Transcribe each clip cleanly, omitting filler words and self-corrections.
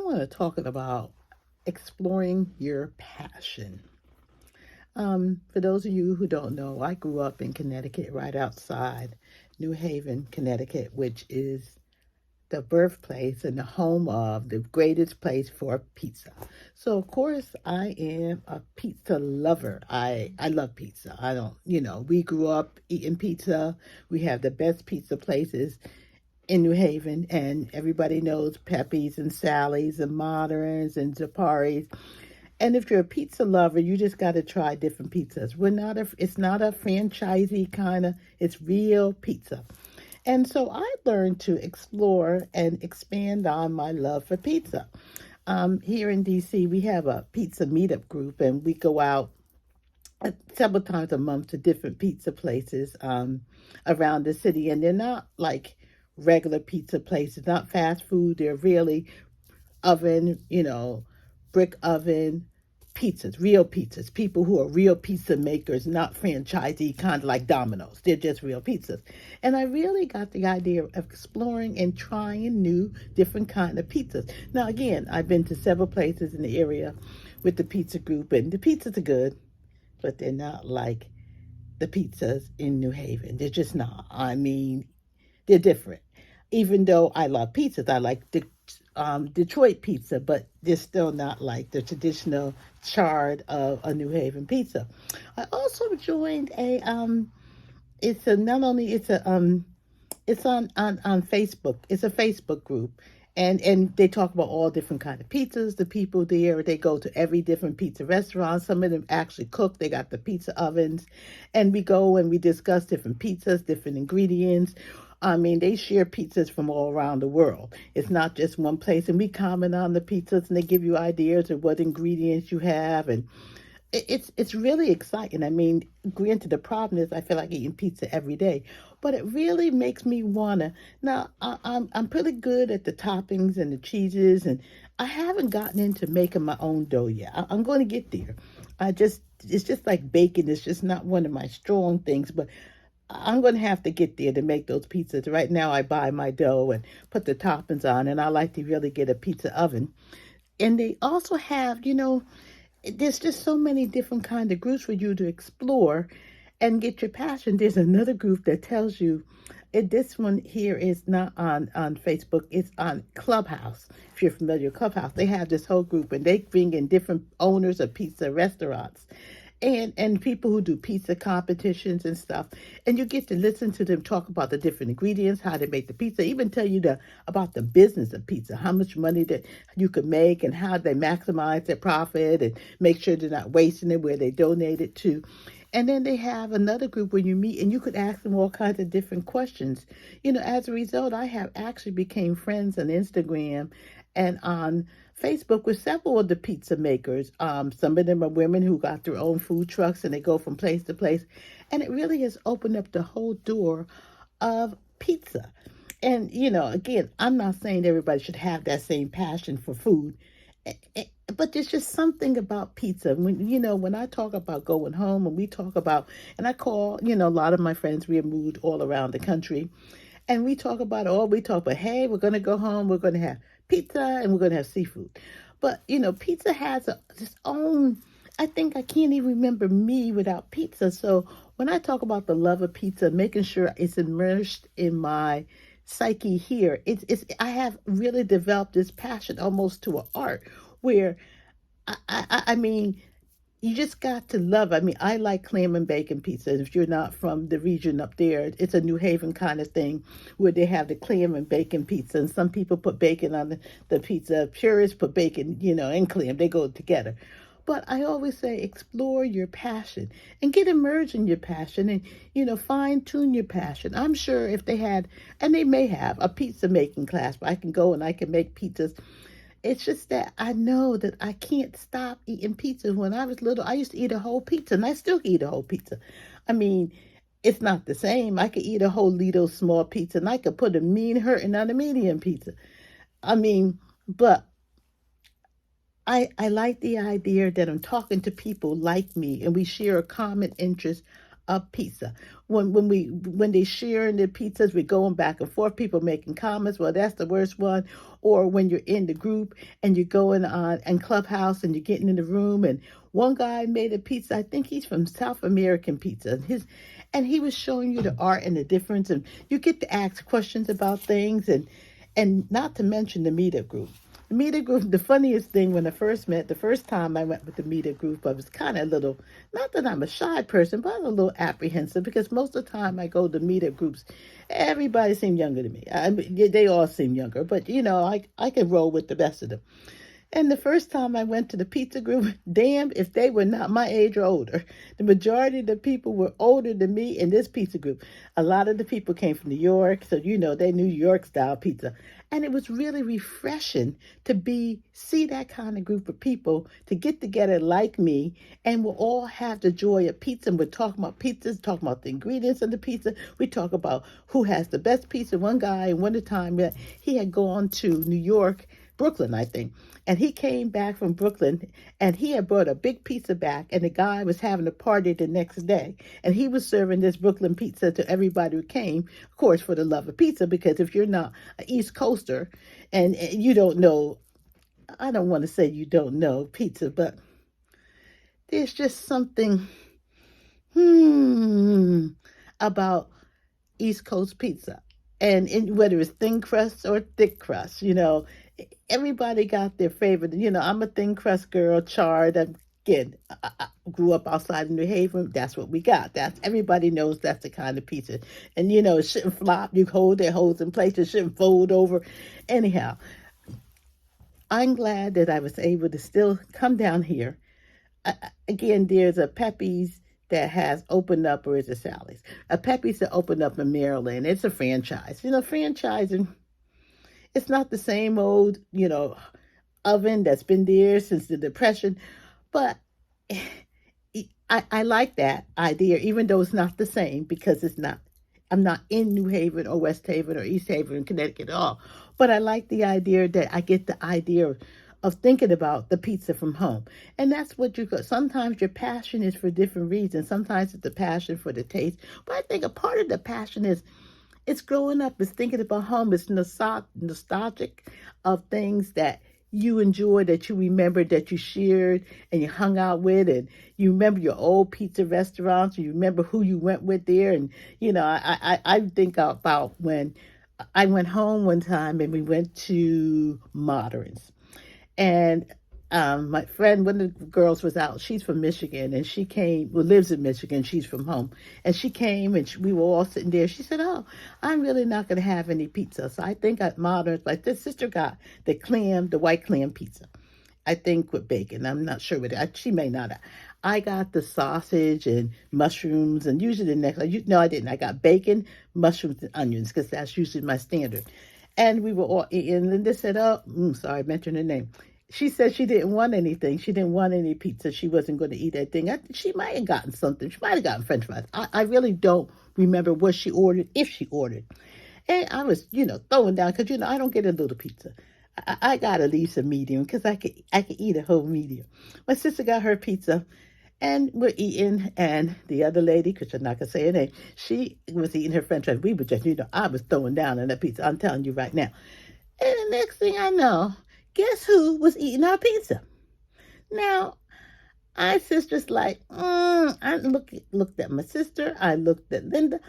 want to talk about exploring your passion. For those of you who don't know, I grew up in Connecticut, right outside New Haven, Connecticut, which is the birthplace and the home of the greatest place for pizza. So of course I am a pizza lover. I love pizza. I don't, we grew up eating pizza. We have the best pizza places in New Haven, and everybody knows Pepe's and Sally's and Moderns and Zapari's. And if you're a pizza lover, you just got to try different pizzas. It's not a franchisee kind of. It's real pizza. And so I learned to explore and expand on my love for pizza. Here in DC, we have a pizza meetup group, and we go out several times a month to different pizza places around the city. And they're not like regular pizza places, not fast food. They're really oven, brick oven pizzas, real pizzas. People who are real pizza makers, not franchisee, kind of like Domino's. They're just real pizzas. And I really got the idea of exploring and trying new, different kind of pizzas. Now, again, I've been to several places in the area with the pizza group, and the pizzas are good, but they're not like the pizzas in New Haven. They're just not. I mean, they're different. Even though I love pizzas, I like the Detroit pizza, but they're still not like the traditional chard of a New Haven pizza. I also joined a it's a not only it's on Facebook. It's a Facebook group. And they talk about all different kind of pizzas. The people there, they go to every different pizza restaurant. Some of them actually cook. They got the pizza ovens. And we go and we discuss different pizzas, different ingredients. I mean, they share pizzas from all around the world. It's not just one place. And we comment on the pizzas and they give you ideas of what ingredients you have. And it's really exciting. I mean, granted, the problem is I feel like eating pizza every day, but it really makes me wanna. Now, I'm pretty good at the toppings and the cheeses, and I haven't gotten into making my own dough yet. I'm going to get there. It's just like baking. It's just not one of my strong things, but I'm going to have to get there to make those pizzas. Right now, I buy my dough and put the toppings on, and I like to really get a pizza oven. And they also have, there's just so many different kind of groups for you to explore and get your passion. There's another group that tells you, this one here is not on Facebook, it's on Clubhouse. If you're familiar with Clubhouse, they have this whole group and they bring in different owners of pizza restaurants and people who do pizza competitions and stuff, and you get to listen to them talk about the different ingredients, how they make the pizza, even tell you about the business of pizza, how much money that you can make and how they maximize their profit and make sure they're not wasting it, where they donate it to. And then they have another group where you meet and you could ask them all kinds of different questions. As a result, I have actually became friends on Instagram and on Facebook with several of the pizza makers. Some of them are women who got their own food trucks and they go from place to place. And it really has opened up the whole door of pizza. And, again, I'm not saying everybody should have that same passion for food. But there's just something about pizza. When I talk about going home and we talk about, and I call, a lot of my friends, we have moved all around the country. And we talk about, hey, we're going to go home, we're going to have pizza, and we're going to have seafood. But, pizza has its own, I think I can't even remember me without pizza. So when I talk about the love of pizza, making sure it's immersed in my psyche here, I have really developed this passion almost to an art where, I mean, you just got to love. I mean, I like clam and bacon pizza. And if you're not from the region up there, it's a New Haven kind of thing where they have the clam and bacon pizza. And some people put bacon on the pizza. Purists put bacon, and clam. They go together. But I always say explore your passion and get immersed in your passion and, fine tune your passion. I'm sure if they had, and they may have, a pizza making class where I can go and I can make pizzas. It's just that I know that I can't stop eating pizza. When I was little, I used to eat a whole pizza, and I still eat a whole pizza. I mean, it's not the same. I could eat a whole little small pizza, and I could put a mean hurting on a medium pizza. I mean, but I like the idea that I'm talking to people like me, and we share a common interest a pizza. When they sharing the pizzas, we're going back and forth, people making comments, well, that's the worst one. Or when you're in the group and you're going on and Clubhouse and you're getting in the room and one guy made a pizza, I think he's from South American pizza. And he was showing you the art and the difference, and you get to ask questions about things, and not to mention the meetup group. The meetup group, the funniest thing when I first met, the first time I went with the meetup group, I was kind of a little, not that I'm a shy person, but I'm a little apprehensive because most of the time I go to meetup groups, everybody seemed younger to me. They all seem younger, but I can roll with the best of them. And the first time I went to the pizza group, damn if they were not my age or older. The majority of the people were older than me in this pizza group. A lot of the people came from New York, so they New York style pizza. And it was really refreshing to see that kind of group of people to get together like me, and we'll all have the joy of pizza. And we're talking about pizzas, talking about the ingredients of the pizza. We talk about who has the best pizza. One guy, one time, he had gone to New York, Brooklyn, I think. And he came back from Brooklyn and he had brought a big pizza back, and the guy was having a party the next day. And he was serving this Brooklyn pizza to everybody who came, of course, for the love of pizza, because if you're not an East Coaster and you don't know, I don't want to say you don't know pizza, but there's just something about East Coast pizza. And whether it's thin crust or thick crust, everybody got their favorite. I'm a thin crust girl, charred. Again, I grew up outside of New Haven. That's what we got. Everybody knows that's the kind of pizza. And it shouldn't flop. You hold it, holds in place. It shouldn't fold over. Anyhow, I'm glad that I was able to still come down here. Again, there's a Pepe's that has opened up, or is it Sally's? A Pepe's that opened up in Maryland. It's a franchise. Franchising, it's not the same old, oven that's been there since the Depression. But I like that idea, even though it's not the same, because I'm not in New Haven or West Haven or East Haven, Connecticut at all. But I like the idea that I get the idea of thinking about the pizza from home. And that's what sometimes your passion is for different reasons. Sometimes it's the passion for the taste. But I think a part of the passion is it's growing up, it's thinking about home, it's nostalgic of things that you enjoy, that you remember, that you shared and you hung out with, and you remember your old pizza restaurants, you remember who you went with there. And, I think about when I went home one time and we went to Moderns. And my friend, one of the girls was out. She's from Michigan, and she came, lives in Michigan. She's from home. And she came, and we were all sitting there. She said, oh, I'm really not going to have any pizza. So I think at Moderns, like this sister got the white clam pizza, I think with bacon. I'm not sure with it. She may not have. I got the sausage and mushrooms, and usually the next, no, I didn't. I got bacon, mushrooms, and onions, because that's usually my standard. And we were all eating. And Linda said, oh, sorry, I mentioned her name. She said she didn't want anything. She didn't want any pizza. She wasn't going to eat that thing. She might have gotten something. She might have gotten French fries. I really don't remember what she ordered, if she ordered. And I was, throwing down, because, I don't get a little pizza. I got at least a medium, because I could eat a whole medium. My sister got her pizza. And we're eating, and the other lady, because I'm not going to say her name, she was eating her French fries. We were just, I was throwing down on that pizza. I'm telling you right now. And the next thing I know, guess who was eating our pizza? Now, my sister's like, I looked at my sister. I looked at Linda.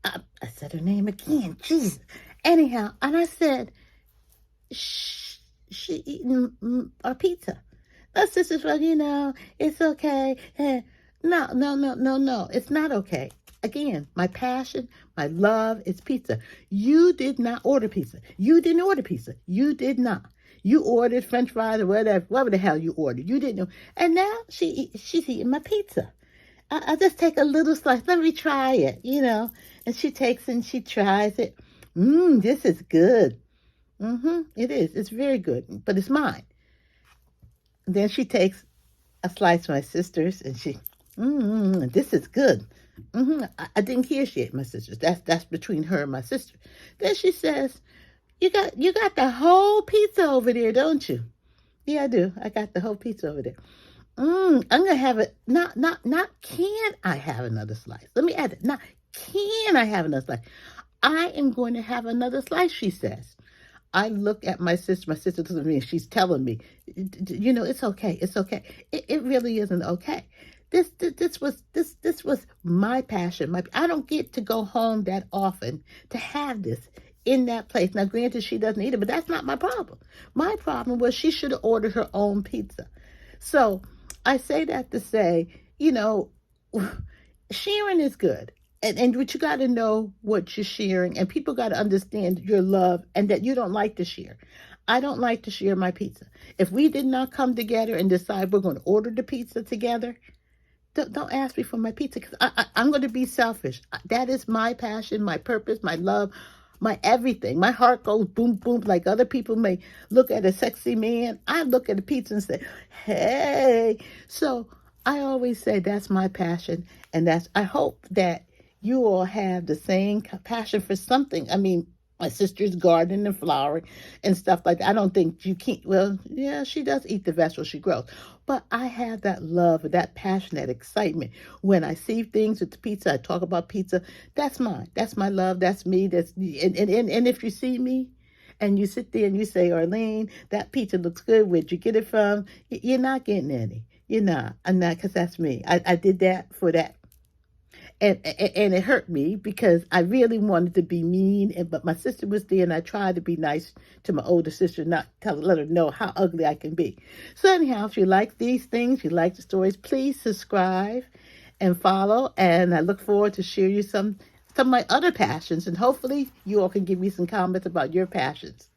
I said her name again. Jesus. Anyhow, and I said, she eating our pizza. My sister's like, it's okay. No. It's not okay. Again, my passion, my love is pizza. You did not order pizza. You didn't order pizza. You did not. You ordered French fries or whatever the hell you ordered. You didn't know. And now she's eating my pizza. I just take a little slice. Let me try it, And she takes and she tries it. This is good. It is. It's very good. But it's mine. Then she takes a slice from my sister's, and she, this is good. I didn't hear she ate my sister's. That's between her and my sister. Then she says, you got the whole pizza over there, don't you? Yeah, I do. I got the whole pizza over there. I'm gonna have it. Not. Can I have another slice? Let me add it. Not can I have another slice? I am going to have another slice. She says. I look at my sister. My sister looks at me, and she's telling me, it's okay. It's okay. It really isn't okay. This was my passion. I don't get to go home that often to have this in that place. Now, granted, she doesn't eat it, but that's not my problem. My problem was she should have ordered her own pizza. So I say that to say, you know, sharing is good. But you got to know what you're sharing, and people got to understand your love and that you don't like to share. I don't like to share my pizza. If we did not come together and decide we're going to order the pizza together, don't ask me for my pizza because I'm going to be selfish. That is my passion, my purpose, my love, my everything. My heart goes boom, boom, like other people may look at a sexy man. I look at a pizza and say, hey. So I always say that's my passion. And I hope that you all have the same passion for something. I mean, my sister's gardening and flowering and stuff like that. I don't think you can't. Well, yeah, she does eat the vegetables she grows. But I have that love, that passion, that excitement. When I see things with the pizza, I talk about pizza. That's mine. That's my love. That's me. And if you see me and you sit there and you say, Arlene, that pizza looks good. Where'd you get it from? You're not getting any. You're not. I'm not, because that's me. I did that for that. And it hurt me because I really wanted to be mean, but my sister was there, and I tried to be nice to my older sister, not let her know how ugly I can be. So anyhow, if you like these things, you like the stories, please subscribe and follow. And I look forward to share you some of my other passions, and hopefully you all can give me some comments about your passions.